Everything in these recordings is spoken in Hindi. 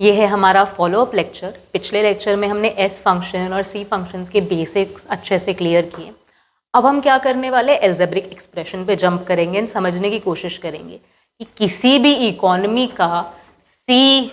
ये है हमारा फॉलोअप लेक्चर। पिछले लेक्चर में हमने एस फंक्शन और सी फंक्शंस के बेसिक्स अच्छे से क्लियर किए। अब हम क्या करने वाले, एल्जेब्रिक एक्सप्रेशन पे जंप करेंगे, समझने की कोशिश करेंगे कि किसी भी इकोनॉमी का सी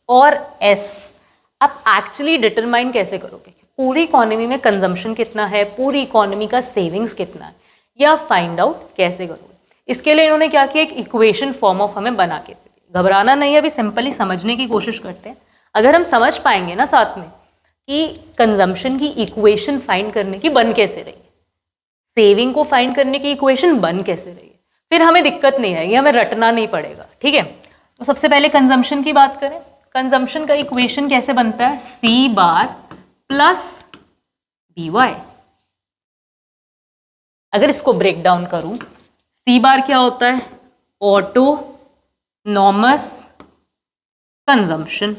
और एस आप एक्चुअली डिटरमाइन कैसे करोगे। पूरी इकोनॉमी में कंजम्पशन कितना है, पूरी इकोनॉमी का सेविंग्स कितना है, या फाइंड आउट कैसे करोगे। इसके लिए इन्होंने क्या किया, एक इक्वेशन फॉर्म ऑफ हमें बना के। घबराना नहीं है, अभी सिंपली समझने की कोशिश करते हैं। अगर हम समझ पाएंगे ना साथ में कि कंजम्पशन की इक्वेशन फाइंड करने की बन कैसे रही है, सेविंग को फाइंड करने की इक्वेशन बन कैसे रही है, फिर हमें दिक्कत नहीं आएगी, हमें रटना नहीं पड़ेगा। ठीक है, तो सबसे पहले कंजम्पशन की बात करें। कंजम्पशन का इक्वेशन कैसे बनता है, सी बार प्लस बी वाई। अगर इसको ब्रेक डाउन करूं, सी बार क्या होता है, ऑटोनॉमस कंजम्पशन।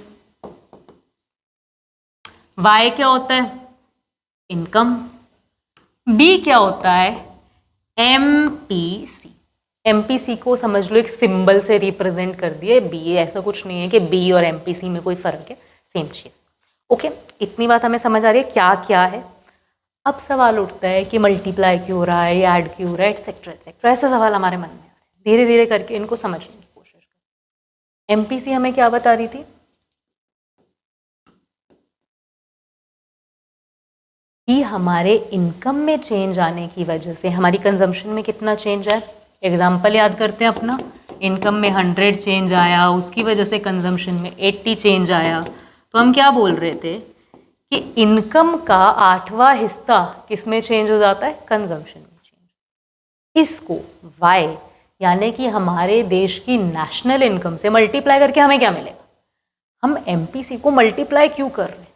वाई क्या होता है, इनकम। बी क्या होता है, एमपीसी। एमपीसी को समझ लो एक सिंबल से रिप्रेजेंट कर दिए, बी। ऐसा कुछ नहीं है कि बी और एमपीसी में कोई फर्क है, सेम चीज। ओके, इतनी बात हमें समझ आ रही है क्या क्या है। अब सवाल उठता है कि मल्टीप्लाई क्यों हो रहा है, या ऐड क्यों हो रहा है, एटसेट्रा एटसेट्रा। ऐसे सवाल हमारे मन में आ रहे हैं। धीरे धीरे करके इनको समझने की कोशिश करें। एमपीसी हमें क्या बता रही थी कि हमारे इनकम में चेंज आने की वजह से हमारी कंजम्पशन में कितना चेंज है। एग्जाम्पल याद करते हैं अपना, इनकम में 100 चेंज आया, उसकी वजह से कंजम्पशन में 80 चेंज आया। तो हम क्या बोल रहे थे कि इनकम का 8वां हिस्सा किस में चेंज हो जाता है, कंजम्पशन में चेंज। इसको वाई यानी कि हमारे देश की नेशनल इनकम से मल्टीप्लाई करके हमें क्या मिलेगा। हम एमपीसी को मल्टीप्लाई क्यों कर रहे हैं,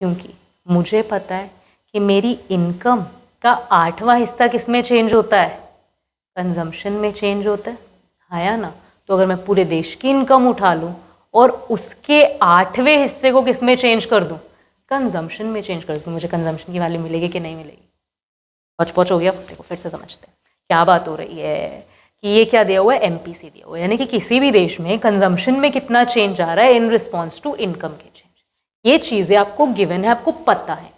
क्योंकि मुझे पता है कि मेरी इनकम का 8वां हिस्सा किस में चेंज होता है, कंजम्पशन में चेंज होता है, हाँ या ना। तो अगर मैं पूरे देश की इनकम उठा लूँ और उसके 8वें हिस्से को किस में चेंज कर दूँ, कंजम्पशन में चेंज कर दूँ, मुझे कंजम्पशन की वैल्यू मिलेगी कि नहीं मिलेगी। पहुँच हो गया। देखो फिर से समझते हैं क्या बात हो रही है कि ये क्या दिया हुआ है, एमपीसी दिया हुआ है, यानी कि किसी भी देश में कंजम्पशन में कितना चेंज आ रहा है इन रिस्पॉन्स टू इनकम के चेंज। ये चीज़ें आपको गिवन है, आपको पता है,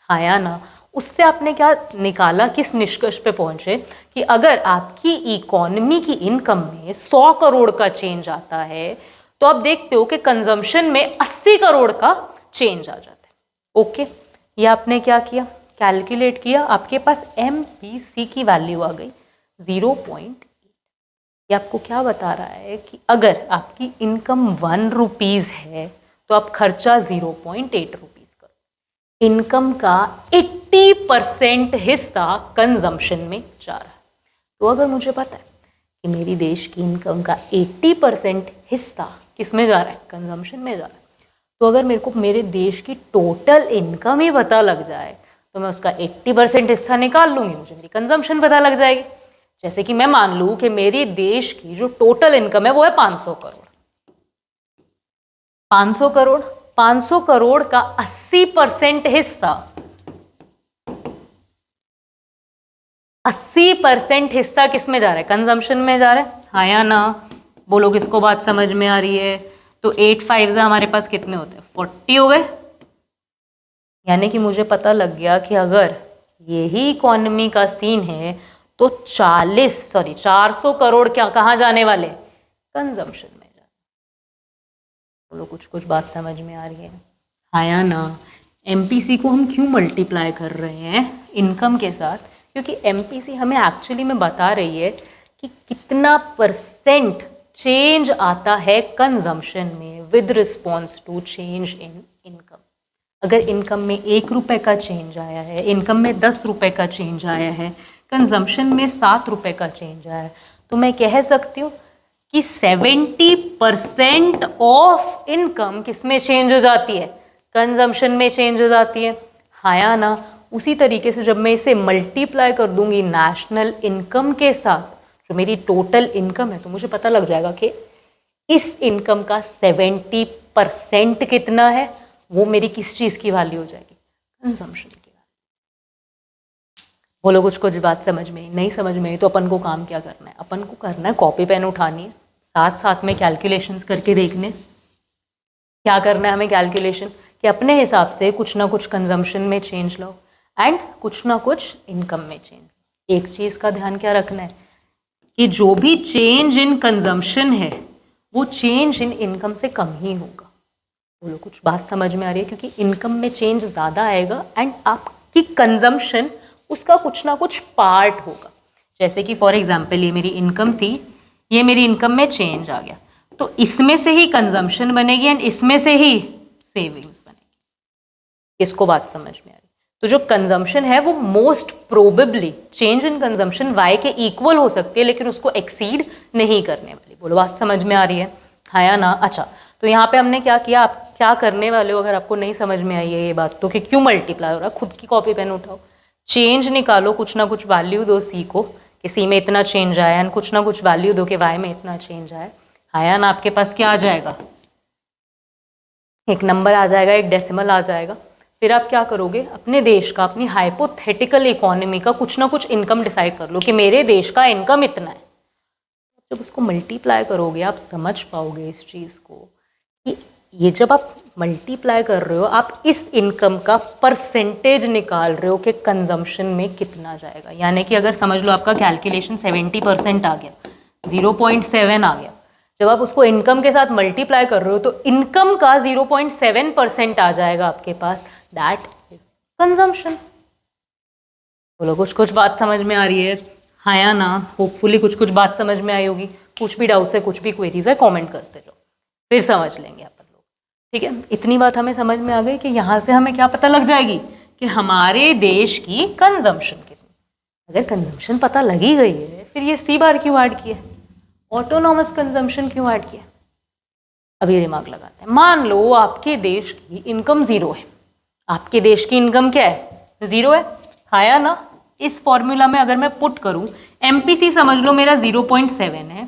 हाँ या ना। उससे आपने क्या निकाला, किस निष्कर्ष पे पहुंचे कि अगर आपकी इकोनॉमी की इनकम में 100 करोड़ का चेंज आता है तो आप देखते हो कि कंजम्पशन में 80 करोड़ का चेंज आ जाता है। ओके, ये आपने क्या किया, कैलकुलेट किया, आपके पास एमपीसी की वैल्यू आ गई 0.8। ये आपको क्या बता रहा है कि अगर आपकी इनकम 1 रुपीज़ है तो आप खर्चा 0.8 रुपीज़ करो। इनकम का 80% हिस्सा कंजम्पशन में जा रहा है। तो अगर मुझे पता है कि मेरी देश की इनकम का 80% हिस्सा किस में जा रहा है, कंजम्पशन में जा रहा है, तो अगर मेरे को मेरे देश की टोटल इनकम ही पता लग जाए तो मैं उसका 80% हिस्सा निकाल लूँगी, मुझे मेरी कंजम्पशन पता लग जाएगी। जैसे कि मैं मान लूँ कि मेरी देश की जो टोटल इनकम है वो है 500 करोड़। 500 करोड़, 500 करोड़ का 80% हिस्सा, 80% हिस्सा किस में जा रहा है, कंजम्पशन में जा रहा है, हाँ या ना। बोलो किसको बात समझ में आ रही है। तो 8 5 हमारे पास कितने होते हैं, 40 हो गए। यानी कि मुझे पता लग गया कि अगर यही इकोनॉमी का सीन है तो 400 करोड़ क्या कहाँ जाने वाले, कंजम्पशन में। बोलो कुछ कुछ बात समझ में आ रही है, हाँ या ना। एमपीसी को हम क्यों मल्टीप्लाई कर रहे हैं इनकम के साथ, क्योंकि एमपीसी हमें एक्चुअली में बता रही है कि कितना परसेंट चेंज आता है कंजम्पशन में with response to change in income. अगर इनकम में 1 रुपये का चेंज आया है, इनकम में 10 रुपये का चेंज आया है, कंजम्पशन में 7 रुपये का चेंज आया है, तो मैं कह सकती हूँ कि 70% ऑफ इनकम किस में चेंज हो जाती है, कंजम्पशन में चेंज हो जाती है, हाँ या ना। उसी तरीके से जब मैं इसे मल्टीप्लाई कर दूंगी नेशनल इनकम के साथ, जो मेरी टोटल इनकम है, तो मुझे पता लग जाएगा कि इस इनकम का 70% कितना है, वो मेरी किस चीज़ की वैल्यू हो जाएगी, कंजम्पशन की वैल्यू। बोलो कुछ कुछ बात समझ में नहीं समझ में आई तो अपन को काम क्या करना है, अपन को करना है कॉपी पेन उठानी है, साथ साथ में कैलकुलेशंस करके देखने। क्या करना है हमें कैलकुलेशन कि अपने हिसाब से कुछ ना कुछ कंजम्पशन में चेंज लाओ एंड कुछ ना कुछ इनकम में चेंज। एक चीज़ का ध्यान क्या रखना है कि जो भी चेंज इन कंजम्पशन है वो चेंज इन इनकम से कम ही होगा। बोलो कुछ बात समझ में आ रही है? क्योंकि इनकम में चेंज ज़्यादा आएगा एंड आपकी कंजम्पशन उसका कुछ ना कुछ पार्ट होगा। जैसे कि फॉर एग्जांपल ये मेरी इनकम थी, ये मेरी इनकम में चेंज आ गया, तो इसमें से ही कंजम्पशन बनेगी एंड इसमें से ही सेविंग्स बनेगी। इसको बात समझ में आ रही? तो जो कंजम्पशन है वो most probably change in consumption Y के इक्वल हो सकती है, लेकिन उसको एक्सीड नहीं करने वाली। बोलो बात समझ में आ रही है? हाँ या ना? अच्छा, तो यहाँ पे हमने क्या किया, आप क्या करने वाले हो अगर आपको नहीं समझ में आई है ये बात तो, कि क्यों मल्टीप्लाई हो रहा है, खुद की कॉपी पेन उठाओ, चेंज निकालो, कुछ ना कुछ वैल्यू दो सी को कि सी में इतना चेंज आया एंड कुछ ना कुछ वैल्यू दो कि वाई में इतना चेंज आया। हाँ या ना? आपके पास क्या आ जाएगा, एक नंबर आ जाएगा, एक डेसिमल आ जाएगा। फिर आप क्या करोगे, अपने देश का, अपनी हाइपोथेटिकल इकोनॉमी का कुछ ना कुछ इनकम डिसाइड कर लो कि मेरे देश का इनकम इतना है। जब उसको मल्टीप्लाई करोगे आप समझ पाओगे इस चीज़ को कि ये जब आप मल्टीप्लाई कर रहे हो आप इस इनकम का परसेंटेज निकाल रहे हो कि कंजम्पशन में कितना जाएगा। यानी कि अगर समझ लो आपका कैलकुलेशन 70% आ गया, 0.7 आ गया, जब आप उसको इनकम के साथ मल्टीप्लाई कर रहे हो तो इनकम का 0.7% आ जाएगा आपके पास, दैट इज कंजम्पशन। बोलो कुछ कुछ बात समझ में आ रही है? हाँ या ना? होपफुली कुछ कुछ बात समझ में आई होगी। कुछ भी डाउट्स है, कुछ भी क्वेरीज है, कमेंट करते जाओ, फिर समझ लेंगे अपन लोग। ठीक है, इतनी बात हमें समझ में आ गई कि यहाँ से हमें क्या पता लग जाएगी कि हमारे देश की कंजम्पशन कितनी। अगर कंजम्पशन पता लगी गई है फिर ये सी बार क्यों ऐड किया, ऑटोनॉमस कंजम्पशन क्यों ऐड किया? अभी दिमाग लगाते हैं। मान लो आपके देश की इनकम 0 है, आपके देश की इनकम क्या है, 0 है। हाँ या ना? इस फॉर्मूला में अगर मैं पुट करूं, एमपीसी समझ लो मेरा 0.7 है,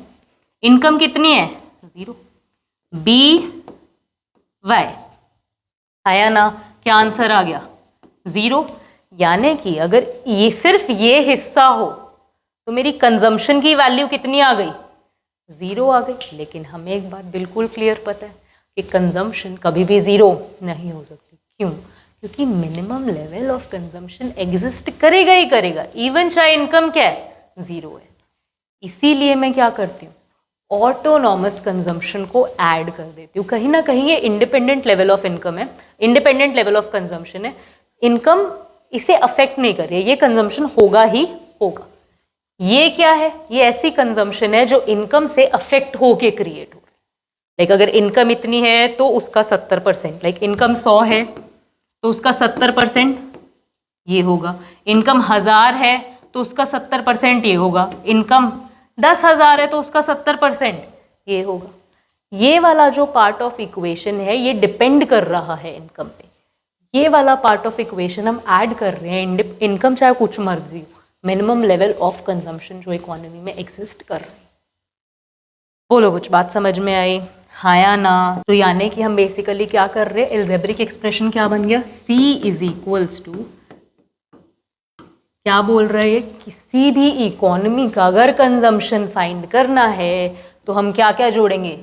इनकम कितनी है 0, बी वाई। हाँ या ना? क्या आंसर आ गया 0। यानी कि अगर ये सिर्फ ये हिस्सा हो तो मेरी कंजम्पशन की वैल्यू कितनी आ गई, 0 आ गई। लेकिन हमें एक बात बिल्कुल क्लियर पता है कि कंजम्पशन कभी भी 0 नहीं हो सकती। क्यों? क्योंकि minimum level of consumption exist करेगा ही करेगा, इवन चाहे इनकम क्या है 0 है। इसीलिए मैं क्या करती हूँ, ऑटोनॉमस कंजम्पशन को ऐड कर देती हूँ। कहीं ना कहीं ये इंडिपेंडेंट लेवल ऑफ इनकम है, इंडिपेंडेंट लेवल ऑफ कंजम्पशन है, इनकम इसे अफेक्ट नहीं कर रही है, ये कंजम्पशन होगा ही होगा। ये क्या है, ये ऐसी कंजम्पशन है जो इनकम से अफेक्ट होके क्रिएट हो रही है। लाइक अगर इनकम इतनी है तो उसका 70%, लाइक इनकम 100 है तो उसका 70% ये होगा, इनकम 1000 है तो उसका 70% ये होगा, इनकम 10,000 है तो उसका 70% ये होगा। ये वाला जो पार्ट ऑफ इक्वेशन है ये डिपेंड कर रहा है इनकम पे। ये वाला पार्ट ऑफ इक्वेशन हम ऐड कर रहे हैं, इनकम चाहे कुछ मर्जी हो, मिनिमम लेवल ऑफ कंजम्पशन जो इकोनॉमी में एग्जिस्ट कर रही है। बोलो कुछ बात समझ में आई? हाँ या ना? तो यानी कि हम बेसिकली क्या कर रहे हैं, एल्जेब्रिक एक्सप्रेशन क्या बन गया, C इज इक्वल्स टू, क्या बोल रहे हैं, किसी भी इकोनॉमी का अगर कंजम्पशन फाइंड करना है तो हम क्या क्या जोड़ेंगे,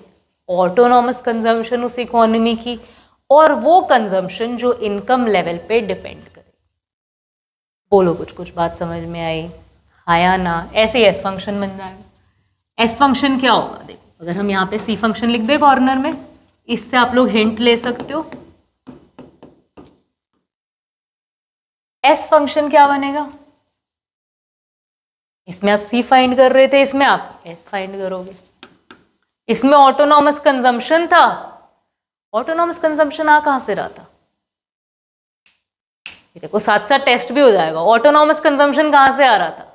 ऑटोनॉमस कंजम्पशन उस इकोनॉमी की, और वो कंजम्पशन जो इनकम लेवल पे डिपेंड करे। बोलो कुछ कुछ बात समझ में आई? हाँ या ना? ऐसे एस फंक्शन बन जाएगा। एस फंक्शन क्या होगा, देखो अगर हम यहाँ पे सी फंक्शन लिख दे कॉर्नर में, इससे आप लोग हिंट ले सकते हो। एस फंक्शन क्या बनेगा, इसमें आप सी फाइंड कर रहे थे, इसमें आप एस फाइंड करोगे। इसमें ऑटोनॉमस कंजम्पशन था, ऑटोनॉमस कंजम्पशन आ कहां से रहा था, ये देखो साथ साथ टेस्ट भी हो जाएगा। ऑटोनॉमस कंजम्पशन कहां से आ रहा था,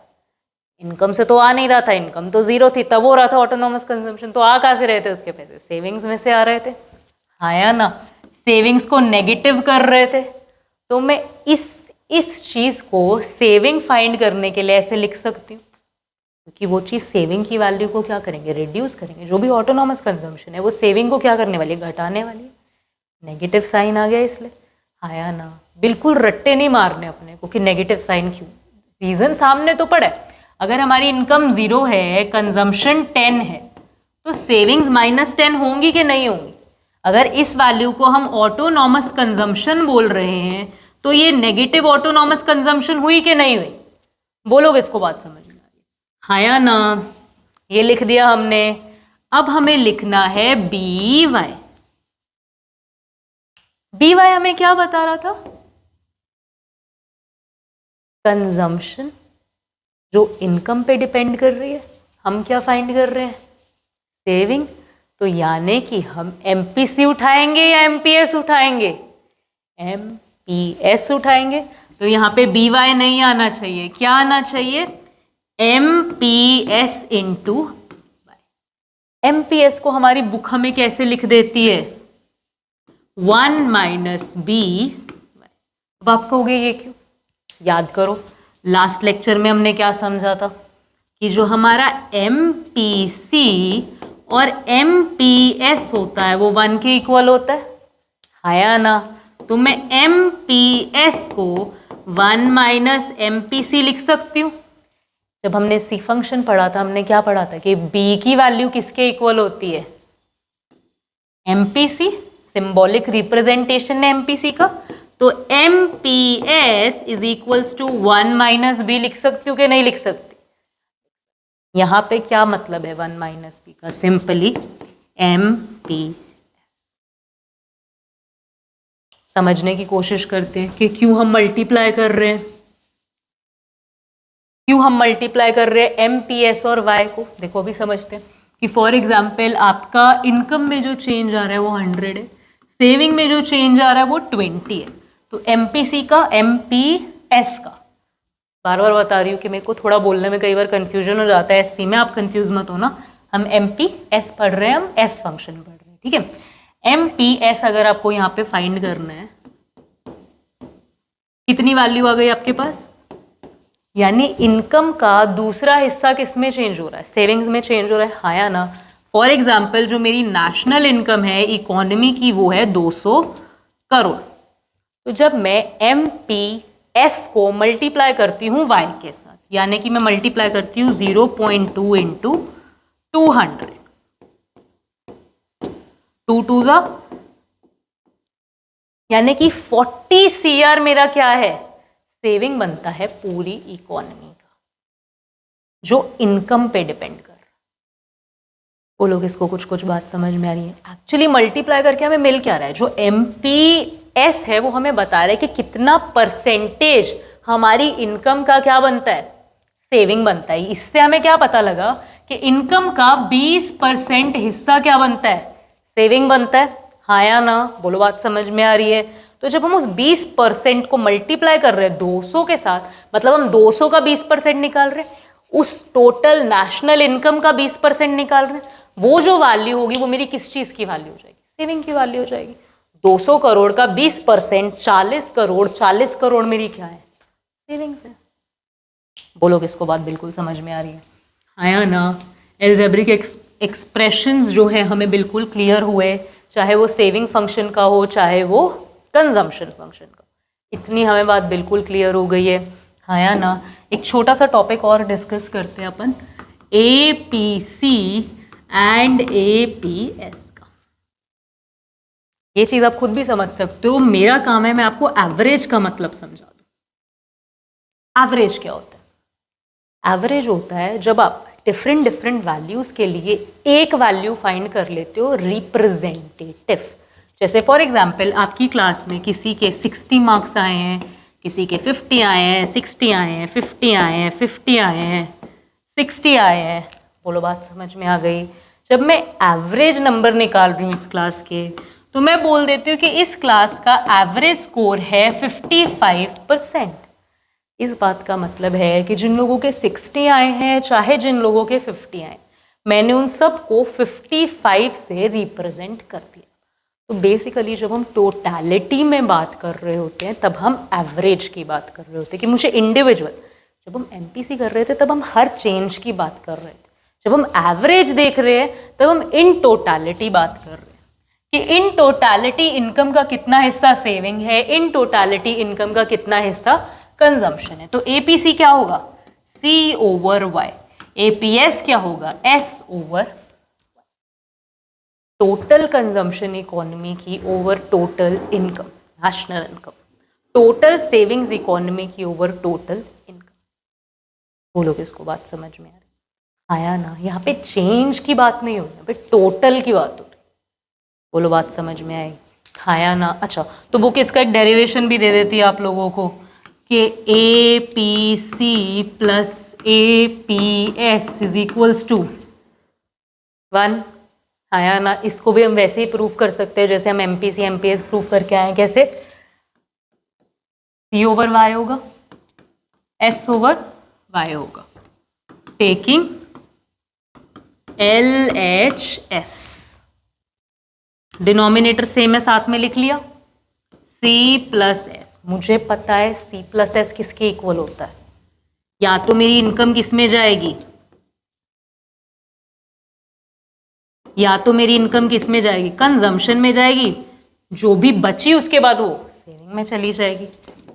इनकम से तो आ नहीं रहा था, इनकम तो 0 थी तब हो रहा था ऑटोनॉमस कंजम्पशन। तो आ कहां से रहे थे उसके पैसे, सेविंग्स में से आ रहे थे। हाँ या ना? सेविंग्स को नेगेटिव कर रहे थे। तो मैं इस चीज को सेविंग फाइंड करने के लिए ऐसे लिख सकती हूँ, क्योंकि वो चीज सेविंग की वैल्यू को क्या करेंगे, रिड्यूस करेंगे। जो भी ऑटोनॉमस कंजम्पशन है वो सेविंग को क्या करने वाली है, घटाने वाली है। नेगेटिव साइन आ गया इसलिए। हाँ या ना? बिल्कुल रट्टे नहीं मारने अपने को कि नेगेटिव साइन क्यों, रीजन सामने तो पड़ा है। अगर हमारी इनकम 0 है, कंजम्पशन 10 है, तो सेविंग्स -10 होंगी कि नहीं होंगी। अगर इस वैल्यू को हम ऑटोनॉमस कंजम्पशन बोल रहे हैं तो ये नेगेटिव ऑटोनॉमस कंजम्पशन हुई कि नहीं हुई? बोलोगे इसको बात समझ में आ रही? हाँ या ना? ये लिख दिया हमने। अब हमें लिखना है बी वाई। बी वाई हमें क्या बता रहा था? कंजम्पशन जो इनकम पे डिपेंड कर रही है। हम क्या फाइंड कर रहे हैं? सेविंग। तो यानी कि हम एमपीसी उठाएंगे या एमपीएस उठाएंगे? एमपीएस उठाएंगे। तो यहाँ पे बी वाई नहीं आना चाहिए, क्या आना चाहिए? MPS into Y. एमपीएस को हमारी बुक हमें कैसे लिख देती है? 1 माइनस बी। अब आप कहोगे ये क्यों? याद करो, लास्ट लेक्चर में हमने क्या समझा था कि जो हमारा एमपीसी और एमपीएस होता है वो 1 के इक्वल होता है, आया ना? तो मैं एमपीएस को 1 माइनस एमपीसी लिख सकती हूँ। जब हमने सी फंक्शन पढ़ा था हमने क्या पढ़ा था कि बी की वैल्यू किसके इक्वल होती है? एमपीसी। सिंबॉलिक रिप्रेजेंटेशन है एमपीसी का। तो MPS is equals to 1 minus B लिख सकती हूँ कि नहीं लिख सकती? यहाँ पे क्या मतलब है 1 माइनस बी का? Simply MPS. समझने की कोशिश करते हैं कि क्यों हम मल्टीप्लाई कर रहे हैं, क्यों हम मल्टीप्लाई कर रहे हैं एमपीएस और वाई को। देखो अभी समझते हैं कि फॉर एग्जाम्पल आपका इनकम में जो चेंज आ रहा है वो 100 है, सेविंग में जो चेंज आ रहा है वो 20 है। तो एमपीसी का, एमपीएस का, बार बार बता रही हूँ कि मेरे को थोड़ा बोलने में कई बार कंफ्यूजन हो जाता है, एससी में आप कंफ्यूज मत हो ना। हम एमपीएस पढ़ रहे हैं, हम एस फंक्शन पढ़ रहे हैं, ठीक है। एमपीएस अगर आपको यहाँ पे फाइंड करना है, कितनी वैल्यू आ गई आपके पास? यानी इनकम का दूसरा हिस्सा किस में चेंज हो रहा है? सेविंग्स में चेंज हो रहा है, हाँ या ना? फॉर एग्जाम्पल जो मेरी नेशनल इनकम है इकोनॉमी की वो है 200 करोड़। तो जब मैं एमपीएस को मल्टीप्लाई करती हूँ वाई के साथ, यानी कि मैं मल्टीप्लाई करती हूँ 0.2 इंटू 200, 2 2 जा, यानी कि 40 CR मेरा क्या है? सेविंग बनता है पूरी इकोनॉमी का, जो इनकम पे डिपेंड कर रहा है। बोलो किसको कुछ बात समझ में आ रही है? एक्चुअली मल्टीप्लाई करके हमें मिल क्या रहा है? जो एमपीएस है वो हमें बता रहा है कि कितना परसेंटेज हमारी इनकम का क्या बनता है? सेविंग बनता है। इससे हमें क्या पता लगा कि इनकम का 20% हिस्सा क्या बनता है? सेविंग बनता है, हाँ या ना? बोलो बात समझ में आ रही है? तो जब हम उस 20% को मल्टीप्लाई कर रहे हैं 200 के साथ, मतलब हम 200 का 20% निकाल रहे हैं, उस टोटल नेशनल इनकम का 20% निकाल रहे हैं, वो जो वैल्यू होगी वो मेरी किस चीज की वैल्यू हो जाएगी? सेविंग की वैल्यू हो जाएगी। 200 करोड़ का 20% 40 करोड़, 40 करोड़ मेरी क्या है? सेविंग्स है। बोलो किसको बात बिल्कुल समझ में आ रही है? हाँ या ना? एल्जेब्रिक एक्सप्रेशंस जो है हमें बिल्कुल क्लियर हुए, चाहे वो सेविंग फंक्शन का हो चाहे वो कंजम्पशन फंक्शन का। इतनी हमें बात बिल्कुल क्लियर हो गई है, हाँ या ना? एक छोटा सा टॉपिक और डिस्कस करते हैं अपन, एपीसी एंड एपीएस का। ये चीज आप खुद भी समझ सकते हो, मेरा काम है मैं आपको एवरेज का मतलब समझा दूं। एवरेज क्या होता है? एवरेज होता है जब आप डिफरेंट वैल्यूज के लिए एक वैल्यू फाइंड कर लेते हो रिप्रेजेंटेटिव। जैसे फॉर एग्जाम्पल आपकी क्लास में किसी के 60 मार्क्स आए हैं, किसी के 50 आए हैं, 60 आए हैं, 50 आए हैं, 50 आए हैं, 60 आए हैं। बोलो बात समझ में आ गई? जब मैं एवरेज नंबर निकाल रही हूँ इस क्लास के, तो मैं बोल देती हूँ कि इस क्लास का एवरेज स्कोर है 55%। इस बात का मतलब है कि जिन लोगों के 60 आए हैं चाहे जिन लोगों के 50 आए, मैंने उन सबको 55 से रिप्रेजेंट कर दिया। तो बेसिकली जब हम टोटलिटी में बात कर रहे होते हैं तब हम एवरेज की बात कर रहे होते हैं कि मुझे इंडिविजुअल। जब हम एमपीसी कर रहे थे तब हम हर चेंज की बात कर रहे थे। जब हम एवरेज देख रहे हैं तब हम इन टोटलिटी बात कर रहे हैं कि इन टोटलिटी इनकम का कितना हिस्सा सेविंग है, इन टोटलिटी इनकम का कितना हिस्सा कंजम्पशन है। तो एपीसी क्या होगा? सी ओवर वाई। एपीएस क्या होगा? S over. Total consumption economy की over total income, national income, total savings economy की ओवर टोटल इनकम। बोलो किसको बात समझ में आ रही? आया ना? यहाँ पे चेंज की बात नहीं हो रही, यहाँ पे टोटल की बात हो रही। बोलो बात समझ में आई? आया ना? अच्छा, तो बुक इसका एक डेरिवेशन भी दे देती है आप लोगों को कि A P C plus A P S is equals to 1। आया ना? इसको भी हम वैसे ही प्रूव कर सकते हैं जैसे हम एमपीसी एमपीएस प्रूव करके आए। कैसे? सी ओवर वाई होगा, एस ओवर वाई होगा, taking L H S, denominator same है, साथ में लिख लिया, सी प्लस एस। मुझे पता है सी प्लस एस किसके इक्वल होता है? या तो मेरी इनकम किस में जाएगी, या तो मेरी इनकम किस में जाएगी, कंजम्पशन में जाएगी, जो भी बची उसके बाद वो सेविंग में चली जाएगी।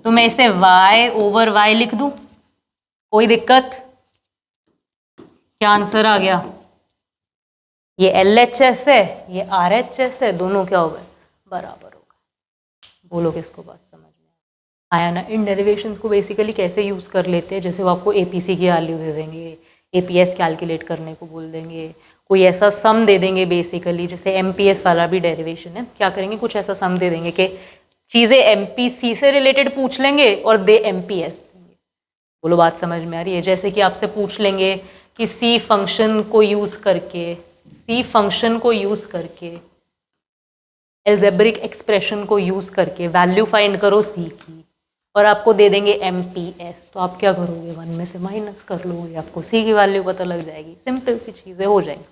तो मैं इसे y ओवर y लिख दूं, कोई दिक्कत? क्या आंसर आ गया? ये LHS है, ये RHS है, दोनों क्या हो गए? बराबर हो गए। बोलो किसको बात समझ में आया ना? इन डेरिवेशंस को बेसिकली कैसे यूज कर लेते हैं, जैसे वो आपको APC की वैल्यू दे देंगे, APS कैलकुलेट करने को बोल देंगे, कोई ऐसा सम दे देंगे बेसिकली, जैसे MPS वाला भी डेरिवेशन है, क्या करेंगे कुछ ऐसा सम दे देंगे कि चीज़ें MPC से रिलेटेड पूछ लेंगे और दे MPS देंगे। बोलो बात समझ में आ रही है? जैसे कि आपसे पूछ लेंगे कि C फंक्शन को यूज़ करके एल्जेब्रिक एक्सप्रेशन को यूज़ करके वैल्यू फाइंड करो C की, और आपको दे देंगे MPS, तो आप क्या करोगे? 1 में से माइनस कर लोगे, आपको C की वैल्यू पता लग जाएगी। सिंपल सी चीज़ें हो जाएंगी,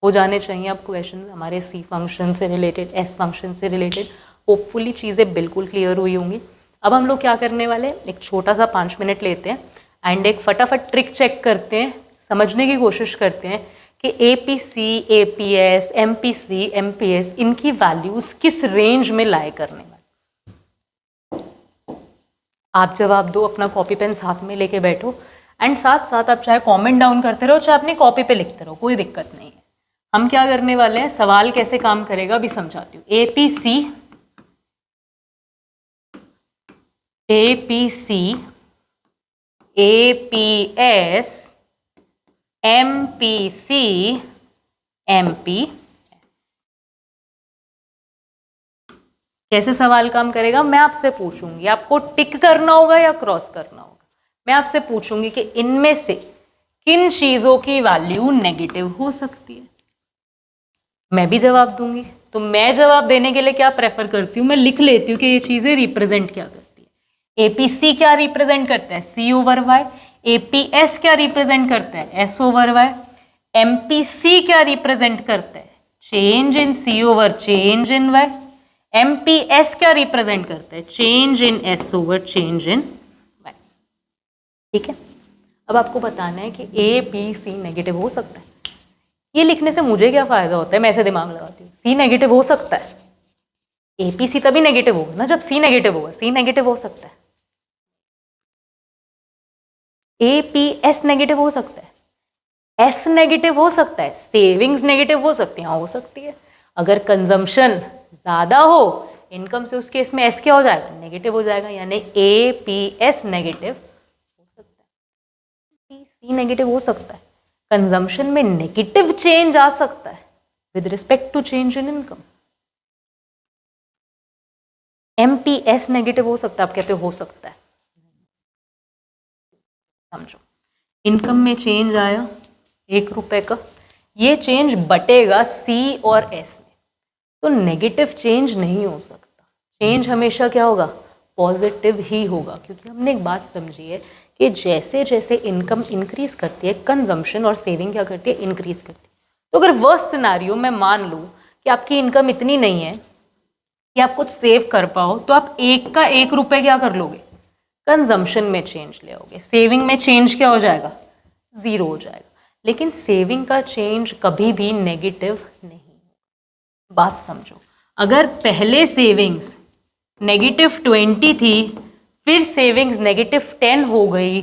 हो जाने चाहिए आपको क्वेश्चन हमारे C फंक्शन से रिलेटेड, S फंक्शन से रिलेटेड। होपफुली चीज़ें बिल्कुल क्लियर हुई होंगी। अब हम लोग क्या करने वाले हैं, एक छोटा सा 5 मिनट लेते हैं एंड एक फटाफट ट्रिक चेक करते हैं, समझने की कोशिश करते हैं कि APC, APS, MPC, MPS इनकी वैल्यूज किस रेंज में लाई करने वाले। आप जवाब दो, अपना कॉपी पेन साथ में लेके बैठो एंड साथ साथ आप चाहे कमेंट डाउन करते रहो, चाहे अपनी कॉपी पे लिखते रहो, कोई दिक्कत नहीं है। हम क्या करने वाले हैं, सवाल कैसे काम करेगा अभी समझाती हूँ। APC, APS, MPC, MPS, कैसे सवाल काम करेगा? मैं आपसे पूछूंगी, आपको टिक करना होगा या क्रॉस करना होगा। मैं आपसे पूछूंगी कि इनमें से किन चीजों की वैल्यू नेगेटिव हो सकती है, मैं भी जवाब दूंगी। तो मैं जवाब देने के लिए क्या प्रेफर करती हूँ, मैं लिख लेती हूँ कि ये चीजें रिप्रेजेंट क्या करती है। APC क्या रिप्रेजेंट करता है? C over Y। APS क्या रिप्रेजेंट करता है? S over Y। MPC क्या रिप्रेजेंट करता है? Change in C over change in Y। MPS क्या रिप्रेजेंट करता है? Change in S over change in Y। ठीक है, अब आपको बताना है कि APC नेगेटिव हो सकता है। ये लिखने से मुझे क्या फायदा होता है, मैं ऐसे दिमाग लगाती हूँ, C नेगेटिव हो सकता है। APC तभी नेगेटिव होगा ना जब C नेगेटिव होगा, C नेगेटिव हो सकता है। APS नेगेटिव हो सकता है, S नेगेटिव हो सकता है, सेविंग्स नेगेटिव हो सकती है, हाँ हो सकती है। अगर कंजम्पशन ज्यादा हो इनकम से, उस केस में S क्या हो जाएगा? नेगेटिव हो जाएगा, यानी APS नेगेटिव हो सकता है, C नेगेटिव हो सकता है। कंजम्पशन में नेगेटिव चेंज आ सकता है with respect to change in income. MPS negative हो सकता है, आप कहते हो सकता है, समझो इनकम में चेंज आया 1 रुपए का, ये चेंज बटेगा C और S में, तो नेगेटिव चेंज नहीं हो सकता। चेंज हमेशा क्या होगा? पॉजिटिव ही होगा, क्योंकि हमने एक बात समझी है कि जैसे जैसे इनकम इंक्रीज करती है, कंजम्पशन और सेविंग क्या करती है? इंक्रीज करती है। तो अगर वर्स्ट सिनारियो में मान लूँ कि आपकी इनकम इतनी नहीं है कि आप कुछ सेव कर पाओ, तो आप 1 का 1 रुपए क्या कर लोगे? कंजम्पशन में चेंज ले आओगे। सेविंग में चेंज क्या हो जाएगा? 0 हो जाएगा। लेकिन सेविंग का चेंज कभी भी नेगेटिव नहीं। बात समझो, अगर पहले सेविंग्स -20 थी, फिर सेविंग्स -10 हो गई,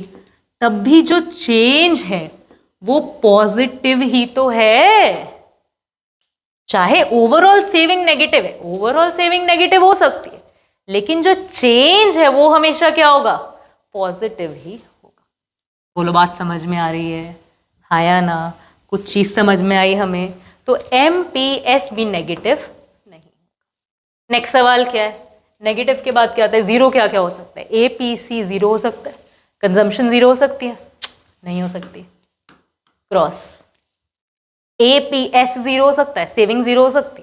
तब भी जो चेंज है वो पॉजिटिव ही तो है। चाहे ओवरऑल सेविंग नेगेटिव है, ओवरऑल सेविंग नेगेटिव हो सकती है, लेकिन जो चेंज है वो हमेशा क्या होगा, पॉजिटिव ही होगा। बोलो बात समझ में आ रही है, हाँ या ना, कुछ चीज समझ में आई हमें। तो MPS भी नेगेटिव नहीं। नेक्स्ट सवाल क्या है, नेगेटिव के बाद क्या आता है, जीरो क्या क्या हो सकता है, APC जीरो हो सकता है, कंजम्पशन जीरो हो सकती है, नहीं हो सकती, क्रॉस। APS जीरो हो सकता है, सेविंग जीरो हो सकती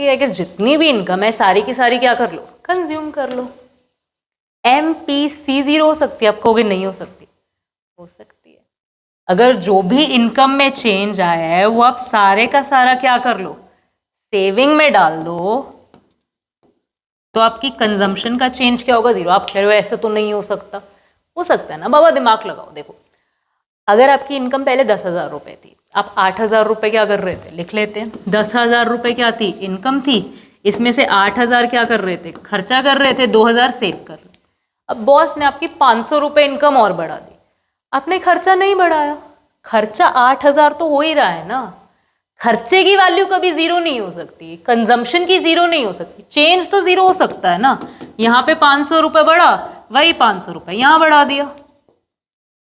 है, अगर जितनी भी इनकम है सारी की सारी क्या कर लो, कंज्यूम कर लो। MPC जीरो हो सकती है, आप कहोगे नहीं हो सकती, हो सकती है। अगर जो भी इनकम में चेंज आया है वो आप सारे का सारा क्या कर लो, सेविंग में डाल दो, तो आपकी कंजम्पशन का चेंज क्या होगा, जीरो। आप कह रहे हो ऐसे तो नहीं हो सकता, हो सकता है ना बाबा, दिमाग लगाओ। देखो अगर आपकी इनकम पहले 10,000 रुपए थी, आप 8,000 रुपए क्या कर रहे थे, लिख लेते हैं। 10,000 रुपए क्या थी, इनकम थी, इसमें से 8,000 क्या कर रहे थे, खर्चा कर रहे थे, 2,000 सेव कर रहे थे। अब बॉस ने आपकी 500 रुपए इनकम और बढ़ा दी, आपने खर्चा नहीं बढ़ाया, खर्चा 8,000 तो हो ही रहा है ना। खर्चे की वैल्यू कभी जीरो नहीं हो सकती, कंजम्पशन की जीरो नहीं हो सकती, चेंज तो जीरो हो सकता है ना। यहाँ पे 500 रुपए बढ़ा, वही 500 रुपए यहाँ बढ़ा दिया।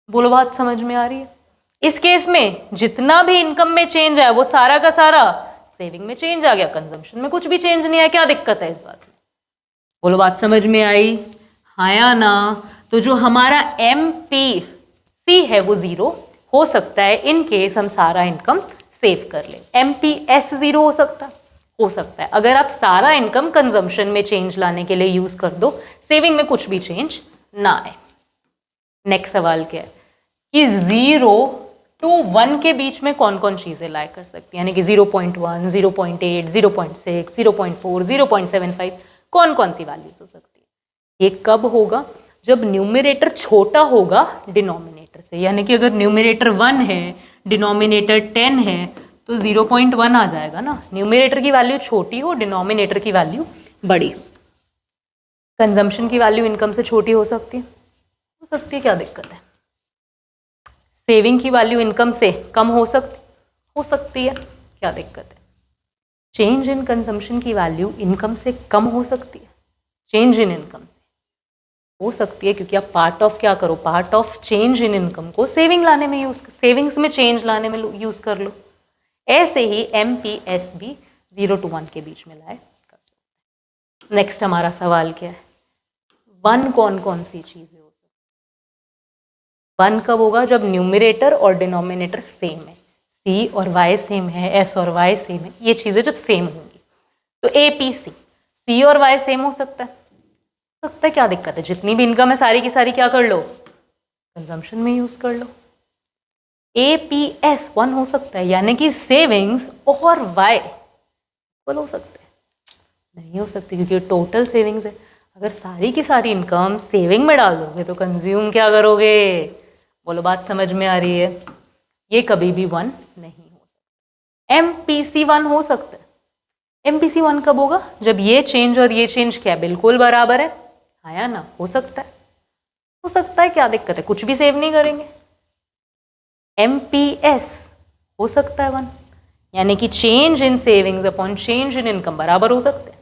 बोलो बात समझ में आ रही है। इस केस में जितना भी इनकम में चेंज आया वो सारा का सारा सेविंग में चेंज आ गया, कंजम्पशन में कुछ भी चेंज नहीं आया। क्या दिक्कत है इस बात में, बोलो बात समझ में आई, हाँ या ना। तो जो हमारा MPC है वो जीरो हो सकता है इन केस हम सारा इनकम सेव कर ले। MPS जीरो हो सकता है अगर आप सारा इनकम कंजम्पशन में चेंज लाने के लिए यूज कर दो, सेविंग में कुछ भी चेंज ना आए। नेक्स्ट सवाल क्या है कि 0 to 1 के बीच में कौन कौन चीजें लाया कर सकती है, यानी कि 0.1, 0.8, 0.6, 0.4, 0.75 कौन कौन सी वैल्यूज हो सकती है। ये कब होगा, जब न्यूमरेटर छोटा होगा डिनोमिनेटर से, यानी कि अगर न्यूमरेटर 1 है डिनोमिनेटर 10 है तो 0.1 आ जाएगा ना। न्यूमरेटर की वैल्यू छोटी हो, डिनोमिनेटर की वैल्यू बड़ी। कंजम्पशन की वैल्यू इनकम से छोटी हो सकती है, क्या दिक्कत है। सेविंग की वैल्यू इनकम से कम हो सकती है, क्या दिक्कत है। चेंज इन कंजम्पशन की वैल्यू इनकम से कम हो सकती है, चेंज इन इनकम से हो सकती है, क्योंकि आप पार्ट ऑफ क्या करो, part of change in income को सेविंग्स में चेंज लाने में यूज कर लो। ऐसे ही MPS भी 0 to 1 के बीच में लाए कर सकते हैं। नेक्स्ट हमारा सवाल क्या है, 1 कौन कौन सी चीजें हो सकती है। 1 कब होगा, जब न्यूमरेटर और डिनोमिनेटर सेम है, C और Y सेम है, S और Y सेम है, ये चीजें जब सेम होंगी तो APC, C और Y सेम हो सकता है, क्या दिक्कत है। जितनी भी इनकम है सारी की सारी क्या कर लो, कंजम्पशन में यूज कर लो। APS 1 हो सकता है, यानी कि सेविंग्स और Y इक्वल हो सकते हैं, नहीं हो सकती, क्योंकि टोटल सेविंग्स है। अगर सारी की सारी इनकम सेविंग में डाल दोगे तो कंज्यूम क्या करोगे, बोलो बात समझ में आ रही है। ये कभी भी 1 नहीं हो सकता। MPC 1 हो सकता है। MPC 1 कब होगा, जब ये चेंज और ये चेंज क्या बिल्कुल बराबर है, हाँ या ना। हो सकता है, क्या दिक्कत है, कुछ भी सेव नहीं करेंगे। MPS हो सकता है 1, यानी कि change in savings upon change in income बराबर हो सकते हैं,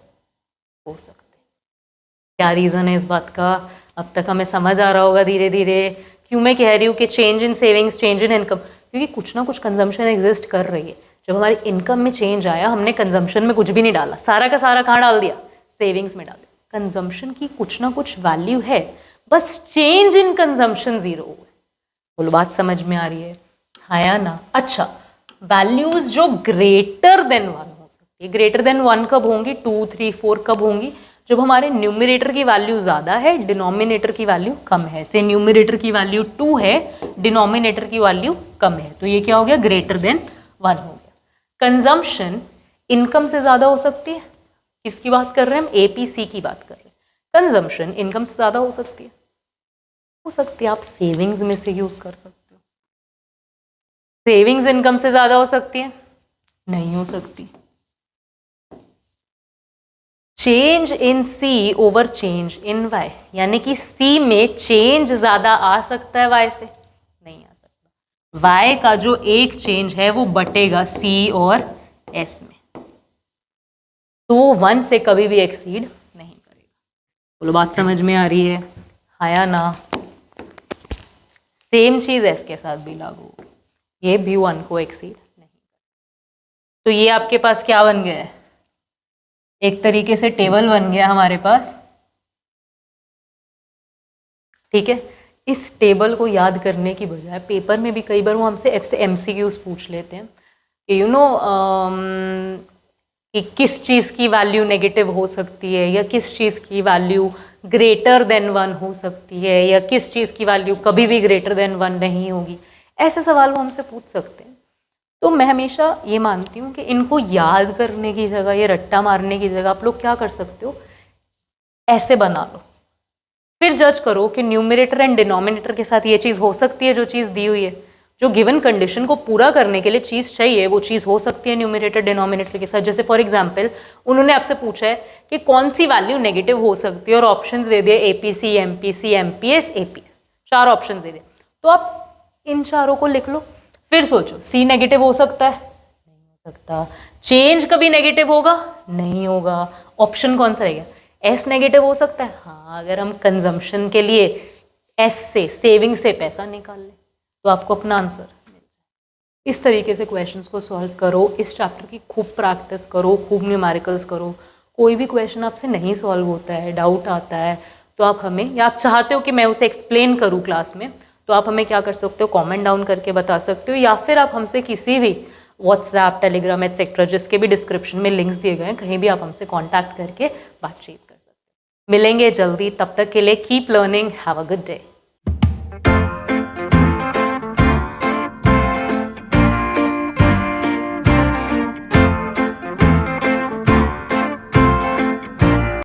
क्या रीजन है इस बात का, अब तक हमें समझ आ रहा होगा धीरे धीरे क्यों मैं कह रही हूँ कि change in savings change in income, क्योंकि कुछ ना कुछ कंजम्पशन एग्जिस्ट कर रही है। जब हमारी इनकम में चेंज आया, हमने कंजम्पशन में कुछ भी नहीं डाला, सारा का सारा कहाँ डाल दिया, सेविंग्स में डाल दिया। कंजम्पशन की कुछ ना कुछ वैल्यू है, बस चेंज इन कंजम्पशन जीरो हुआ है। बोलो बात समझ में आ रही है, हाँ या ना। अच्छा, वैल्यूज जो ग्रेटर देन 1 हो सकती है। ग्रेटर देन 1 कब होंगी, 2, 3, 4 कब होंगी, जब हमारे न्यूमरेटर की वैल्यू ज्यादा है, डिनोमिनेटर की वैल्यू कम है। से न्यूमरेटर की वैल्यू 2 है, डिनोमिनेटर की वैल्यू कम है, तो ये क्या हो गया, ग्रेटर देन 1 हो गया। कंजम्पशन इनकम से ज्यादा हो सकती है, किसकी बात कर रहे हैं हम, APC की बात कर रहे हैं। कंजम्पशन इनकम से ज्यादा हो सकती है, आप सेविंग्स में से यूज कर सकते हो। सेविंग्स इनकम से ज्यादा हो सकती है, नहीं हो सकती। Change in C over change in Y, यानी कि C में चेंज ज्यादा आ सकता है Y से, नहीं आ सकता। Y का जो एक चेंज है वो बटेगा C और एस में, तो वो 1 से कभी भी एक्सीड नहीं करेगा। बोलो बात समझ में आ रही है? हाँ या ना? सेम चीज एस के साथ भी लागू, ये भी 1 को एक्सीड नहीं। तो ये आपके पास क्या बन गया है? एक तरीके से टेबल बन गया हमारे पास, ठीक है। इस टेबल को याद करने की बजाय पेपर में भी कई बार वो हमसे MCQs पूछ लेते हैं कि कि किस चीज़ की वैल्यू नेगेटिव हो सकती है, या किस चीज़ की वैल्यू ग्रेटर देन 1 हो सकती है, या किस चीज़ की वैल्यू कभी भी ग्रेटर देन 1 नहीं होगी। ऐसे सवाल वो हमसे पूछ सकते हैं। तो मैं हमेशा ये मानती हूँ कि इनको याद करने की जगह या रट्टा मारने की जगह आप लोग क्या कर सकते हो, ऐसे बना लो, फिर जज करो कि न्यूमरेटर एंड डिनोमिनेटर के साथ ये चीज़ हो सकती है जो चीज़ दी हुई है, जो गिवन कंडीशन को पूरा करने के लिए चीज़ चाहिए वो चीज़ हो सकती है न्यूमरेटर डिनोमिनेटर के साथ। जैसे फॉर एग्जांपल उन्होंने आपसे पूछा है कि कौन सी वैल्यू नेगेटिव हो सकती है और ऑप्शंस दे दिए APC, MPC, MPS, APS, 4 options दे दिए। तो आप इन चारों को लिख लो, फिर सोचो C नेगेटिव हो सकता है? नहीं हो सकता। चेंज कभी नेगेटिव होगा? नहीं होगा। ऑप्शन कौन सा रहेगा? S नेगेटिव हो सकता है? हाँ, अगर हम कंजम्पशन के लिए S से, सेविंग से पैसा निकाल लें तो आपको अपना आंसर मिल जाए। इस तरीके से क्वेश्चंस को सॉल्व करो, इस चैप्टर की खूब प्रैक्टिस करो, खूब न्यूमेरिकल्स करो। कोई भी क्वेश्चन आपसे नहीं सॉल्व होता है, डाउट आता है, तो आप हमें, या आप चाहते हो कि मैं उसे एक्सप्लेन करूँ क्लास में, तो आप हमें क्या कर सकते हो, कॉमेंट डाउन करके बता सकते हो, या फिर आप हमसे किसी भी व्हाट्सएप, टेलीग्राम एटसेट्रा, जिसके भी डिस्क्रिप्शन में लिंक्स दिए गए हैं, कहीं भी आप हमसे कॉन्टैक्ट करके बातचीत कर सकते हो। मिलेंगे जल्दी, तब तक के लिए keep learning, have a good day.